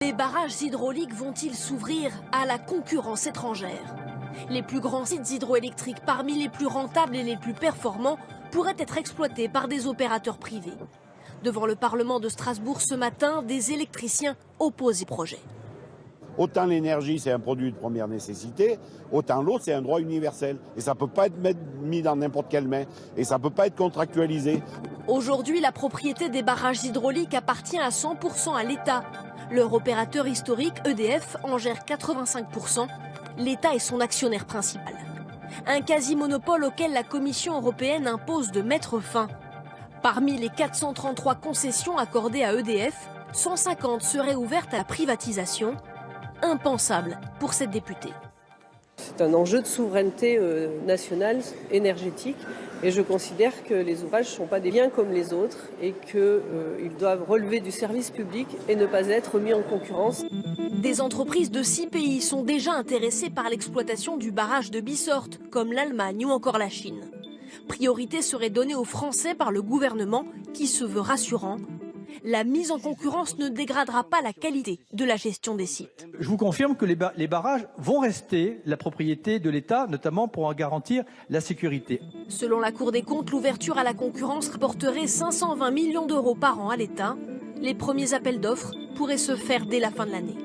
Les barrages hydrauliques vont-ils s'ouvrir à la concurrence étrangère? Les plus grands sites hydroélectriques parmi les plus rentables et les plus performants pourraient être exploités par des opérateurs privés. Devant le Parlement de Strasbourg ce matin, des électriciens opposent ces projets. Autant l'énergie, c'est un produit de première nécessité, autant l'eau, c'est un droit universel. Et ça ne peut pas être mis dans n'importe quelle main. Et ça ne peut pas être contractualisé. Aujourd'hui, la propriété des barrages hydrauliques appartient à 100% à l'État. Leur opérateur historique, EDF, en gère 85%. L'État est son actionnaire principal. Un quasi-monopole auquel la Commission européenne impose de mettre fin. Parmi les 433 concessions accordées à EDF, 150 seraient ouvertes à la privatisation. Impensable pour cette députée. C'est un enjeu de souveraineté nationale énergétique et je considère que les ouvrages ne sont pas des biens comme les autres et qu'ils doivent relever du service public et ne pas être mis en concurrence. Des entreprises de 6 pays sont déjà intéressées par l'exploitation du barrage de Bisort, comme l'Allemagne ou encore la Chine. Priorité serait donnée aux Français par le gouvernement qui se veut rassurant. La mise en concurrence ne dégradera pas la qualité de la gestion des sites. Je vous confirme que les barrages vont rester la propriété de l'État, notamment pour en garantir la sécurité. Selon la Cour des comptes, l'ouverture à la concurrence rapporterait 520 millions d'euros par an à l'État. Les premiers appels d'offres pourraient se faire dès la fin de l'année.